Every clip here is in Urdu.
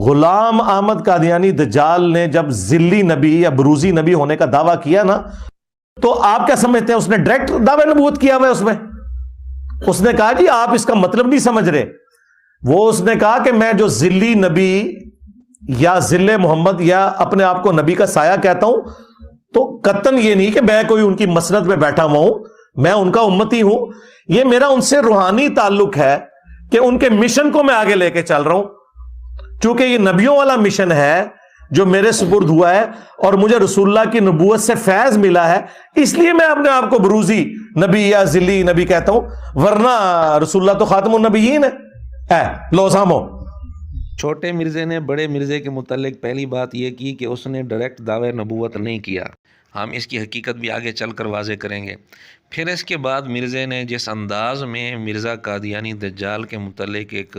غلام احمد قادیانی دجال نے جب ذلی نبی یا بروزی نبی ہونے کا دعویٰ کیا نا، تو آپ کیا سمجھتے ہیں؟ اس نے ڈائریکٹ دعوی نبوت کیا ہوا ہے اس میں؟ اس نے کہا جی آپ اس کا مطلب نہیں سمجھ رہے. وہ اس نے کہا کہ میں جو ذلی نبی یا ذل محمد یا اپنے آپ کو نبی کا سایہ کہتا ہوں، تو قطعاً یہ نہیں کہ میں کوئی ان کی مسند میں بیٹھا ہوا ہوں، میں ان کا امتی ہوں. یہ میرا ان سے روحانی تعلق ہے کہ ان کے مشن کو میں آگے لے کے چل رہا ہوں. چونکہ یہ نبیوں والا مشن ہے جو میرے سپرد ہوا ہے اور مجھے رسول اللہ کی نبوت سے فیض ملا ہے، اس لیے میں اپنے آپ کو بروزی نبی یا ذلی نبی کہتا ہوں، ورنہ رسول اللہ تو خاتم النبیین ہے. لو سامو. چھوٹے مرزے نے بڑے مرزے کے متعلق پہلی بات یہ کی کہ اس نے ڈائریکٹ دعوی نبوت نہیں کیا. ہم اس کی حقیقت بھی آگے چل کر واضح کریں گے. پھر اس کے بعد مرزے نے جس انداز میں مرزا قادیانی دجال کے متعلق ایک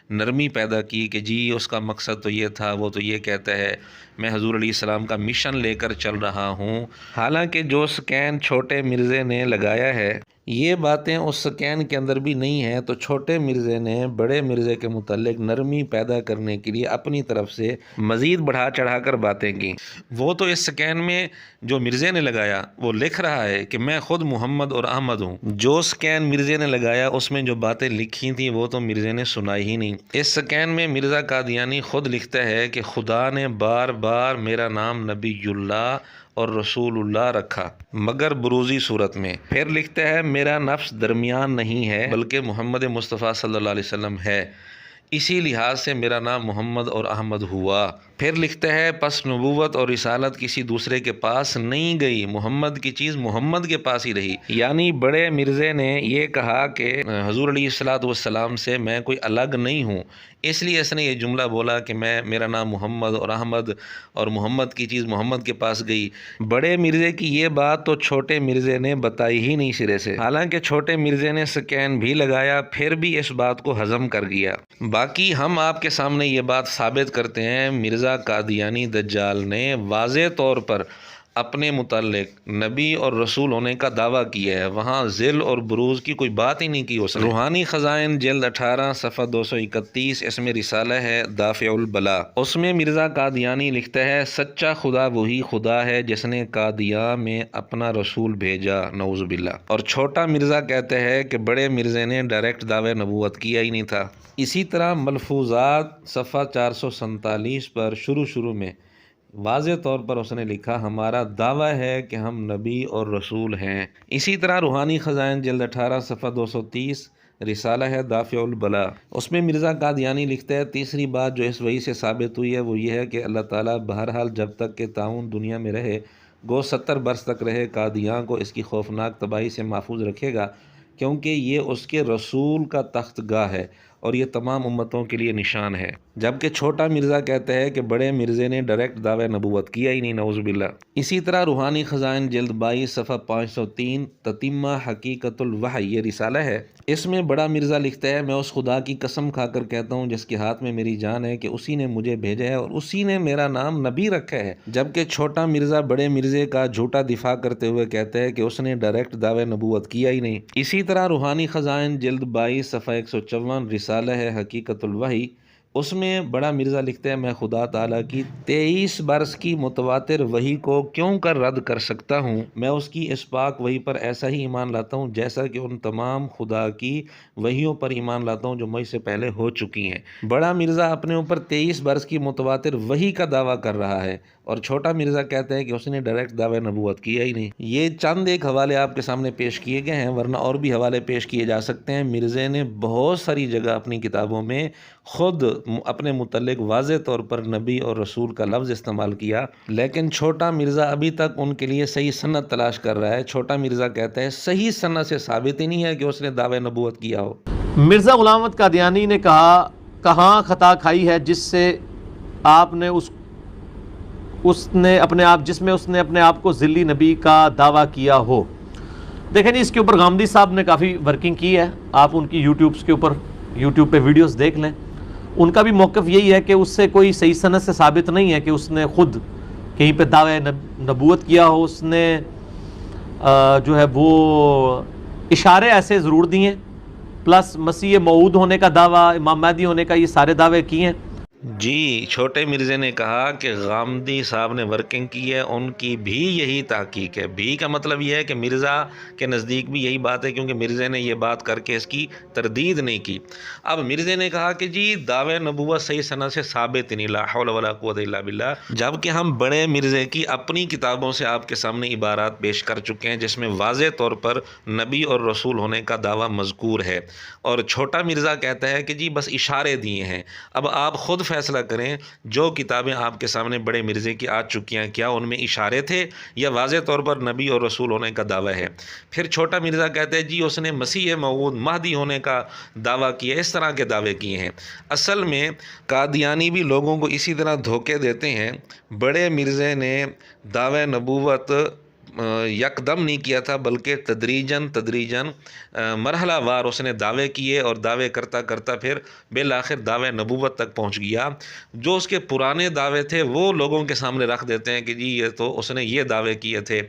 نرمی پیدا کی کہ جی اس کا مقصد تو یہ تھا، وہ تو یہ کہتا ہے میں حضور علیہ السلام کا مشن لے کر چل رہا ہوں. حالانکہ جو سکین چھوٹے مرزے نے لگایا ہے یہ باتیں اس سکین کے اندر بھی نہیں ہیں، تو چھوٹے مرزے نے بڑے مرزے کے متعلق نرمی پیدا کرنے کے لیے اپنی طرف سے مزید بڑھا چڑھا کر باتیں کی. وہ تو اس سکین میں جو مرزے نے لگایا وہ لکھ رہا ہے کہ میں خود محمد اور احمد ہوں. جو سکین مرزے نے لگایا اس میں جو باتیں لکھی تھیں وہ تو مرزے نے سنائی ہی نہیں. اس سکین میں مرزا قادیانی خود لکھتا ہے کہ خدا نے بار بار میرا نام نبی اللہ اور رسول اللہ رکھا مگر بروزی صورت میں. پھر لکھتا ہے میرا نفس درمیان نہیں ہے بلکہ محمد مصطفیٰ صلی اللہ علیہ وسلم ہے، اسی لحاظ سے میرا نام محمد اور احمد ہوا. پھر لکھتا ہے پس نبوت اور رسالت کسی دوسرے کے پاس نہیں گئی، محمد کی چیز محمد کے پاس ہی رہی. یعنی بڑے مرزے نے یہ کہا کہ حضور علیہ السلام سے میں کوئی الگ نہیں ہوں، اس لیے اس نے یہ جملہ بولا کہ میرا نام محمد اور احمد اور محمد کی چیز محمد کے پاس گئی. بڑے مرزے کی یہ بات تو چھوٹے مرزے نے بتائی ہی نہیں سرے سے. حالانکہ چھوٹے مرزے نے سکین بھی لگایا پھر بھی اس بات کو ہضم کر گیا. باقی ہم آپ کے سامنے یہ بات ثابت کرتے ہیں مرزا قادیانی دجال نے واضح طور پر اپنے متعلق نبی اور رسول ہونے کا دعویٰ کیا ہے. وہاں ذل اور بروز کی کوئی بات ہی نہیں کی اس نے. روحانی خزائن جلد 18 صفحہ 231 اس میں رسالہ ہے دافع البلا. اس میں مرزا قادیانی لکھتا ہے سچا خدا وہی خدا ہے جس نے قادیاں میں اپنا رسول بھیجا، نعوذ باللہ. اور چھوٹا مرزا کہتا ہے کہ بڑے مرزے نے ڈائریکٹ دعوی نبوت کیا ہی نہیں تھا. اسی طرح ملفوظات صفحہ 447 پر شروع میں واضح طور پر اس نے لکھا ہمارا دعویٰ ہے کہ ہم نبی اور رسول ہیں. اسی طرح روحانی خزائن جلد 18 صفحہ 230 رسالہ ہے دافع البلا. اس میں مرزا قادیانی لکھتا ہے تیسری بات جو اس وحی سے ثابت ہوئی ہے وہ یہ ہے کہ اللہ تعالیٰ بہرحال جب تک کہ طاعون دنیا میں رہے گو 70 برس تک رہے قادیاں کو اس کی خوفناک تباہی سے محفوظ رکھے گا، کیونکہ یہ اس کے رسول کا تخت گاہ ہے اور یہ تمام امتوں کے لیے نشان ہے. جبکہ چھوٹا مرزا کہتا ہے کہ بڑے مرزے نے ڈائریکٹ دعوی نبوت کیا ہی نہیں، نعوذ باللہ. اسی طرح روحانی خزائن جلد 22 صفحہ 503 تتمہ حقیقت الوحی یہ رسالہ ہے. اس میں بڑا مرزا لکھتا ہے میں اس خدا کی قسم کھا کر کہتا ہوں جس کے ہاتھ میں میری جان ہے کہ اسی نے مجھے بھیجا ہے اور اسی نے میرا نام نبی رکھا ہے. جبکہ چھوٹا مرزا بڑے مرزے کا جھوٹا دفاع کرتے ہوئے کہتا ہے کہ اس نے ڈائریکٹ دعوی نبوت کیا ہی نہیں. اسی طرح روحانی خزائن جلد 22 صفحہ 154 رسالہ ہے حقیقت الوحی. اس میں بڑا مرزا لکھتے ہیں میں خدا تعالیٰ کی 23 برس کی متواتر وحی کو کیوں کر رد کر سکتا ہوں، میں اس کی اس پاک وحی پر ایسا ہی ایمان لاتا ہوں جیسا کہ ان تمام خدا کی وحیوں پر ایمان لاتا ہوں جو مجھ سے پہلے ہو چکی ہیں. بڑا مرزا اپنے اوپر 23 برس کی متواتر وحی کا دعویٰ کر رہا ہے اور چھوٹا مرزا کہتا ہے کہ اس نے ڈائریکٹ دعوی نبوت کیا ہی نہیں. یہ چند ایک حوالے آپ کے سامنے پیش کیے گئے ہیں، ورنہ اور بھی حوالے پیش کیے جا سکتے ہیں. مرزے نے بہت ساری جگہ اپنی کتابوں میں خود اپنے متعلق واضح طور پر نبی اور رسول کا لفظ استعمال کیا، لیکن چھوٹا مرزا ابھی تک ان کے لیے صحیح سند تلاش کر رہا ہے. چھوٹا مرزا کہتا ہے صحیح سند سے ثابت ہی نہیں ہے کہ اس نے دعوی نبوت کیا ہو. مرزا غلام احمد قادیانی نے کہا کہاں خطا کھائی ہے جس سے آپ نے اس نے اپنے آپ کو ذلی نبی کا دعویٰ کیا ہو. دیکھیں جی اس کے اوپر غامدی صاحب نے کافی ورکنگ کی ہے، آپ ان کی یوٹیوب پہ ویڈیوز دیکھ لیں. ان کا بھی موقف یہی ہے کہ اس سے کوئی صحیح سند سے ثابت نہیں ہے کہ اس نے خود کہیں پہ دعوی نبوت کیا ہو. اس نے جو ہے وہ اشارے ایسے ضرور دیے، پلس مسیح موعود ہونے کا دعویٰ، امام مہدی ہونے کا، یہ سارے دعوے کیے ہیں. جی چھوٹے مرزے نے کہا کہ غامدی صاحب نے ورکنگ کی ہے، ان کی بھی یہی تحقیق ہے۔ بھی کا مطلب یہ ہے کہ مرزا کے نزدیک بھی یہی بات ہے، کیونکہ مرزے نے یہ بات کر کے اس کی تردید نہیں کی۔ اب مرزے نے کہا کہ جی دعوے نبوت صحیح سند سے ثابت نہیں، لا حول ولا قوت الا باللہ، جبکہ ہم بڑے مرزے کی اپنی کتابوں سے آپ کے سامنے عبارات پیش کر چکے ہیں جس میں واضح طور پر نبی اور رسول ہونے کا دعویٰ مذکور ہے، اور چھوٹا مرزا کہتا ہے کہ جی بس اشارے دیے ہیں۔ اب آپ خود فیصلہ کریں، جو کتابیں آپ کے سامنے بڑے مرزے کی آ چکی ہیں کیا ان میں اشارے تھے یا واضح طور پر نبی اور رسول ہونے کا دعویٰ ہے؟ پھر چھوٹا مرزا کہتے ہیں جی اس نے مسیح موعود مہدی ہونے کا دعویٰ کیا، اس طرح کے دعوے کیے ہیں۔ اصل میں قادیانی بھی لوگوں کو اسی طرح دھوکے دیتے ہیں۔ بڑے مرزے نے دعوے نبوت یکدم نہیں کیا تھا، بلکہ تدریجاً مرحلہ وار اس نے دعوے کیے، اور دعوے کرتا کرتا پھر بالآخر دعوے نبوت تک پہنچ گیا۔ جو اس کے پرانے دعوے تھے وہ لوگوں کے سامنے رکھ دیتے ہیں کہ جی یہ تو اس نے یہ دعوے کیے تھے۔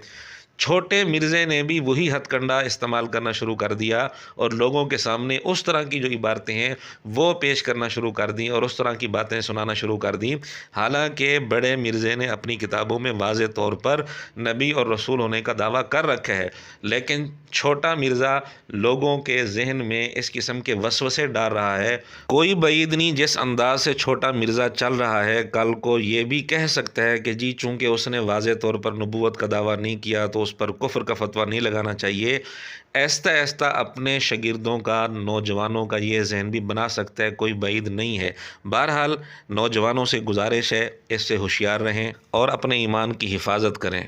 چھوٹے مرزے نے بھی وہی ہتھ کنڈا استعمال کرنا شروع کر دیا، اور لوگوں کے سامنے اس طرح کی جو عبارتیں ہیں وہ پیش کرنا شروع کر دیں، اور اس طرح کی باتیں سنانا شروع کر دیں، حالانکہ بڑے مرزے نے اپنی کتابوں میں واضح طور پر نبی اور رسول ہونے کا دعویٰ کر رکھا ہے، لیکن چھوٹا مرزا لوگوں کے ذہن میں اس قسم کے وسوسے ڈال رہا ہے۔ کوئی بعید نہیں جس انداز سے چھوٹا مرزا چل رہا ہے، کل کو یہ بھی کہہ سکتا ہے کہ جی چونکہ اس نے واضح طور پر نبوت کا دعویٰ نہیں کیا تو اس پر کفر کا فتویٰ نہیں لگانا چاہیے۔ ایستا ایستا اپنے شاگردوں کا، نوجوانوں کا یہ ذہن بھی بنا سکتا ہے، کوئی بعید نہیں ہے۔ بہرحال نوجوانوں سے گزارش ہے اس سے ہوشیار رہیں اور اپنے ایمان کی حفاظت کریں۔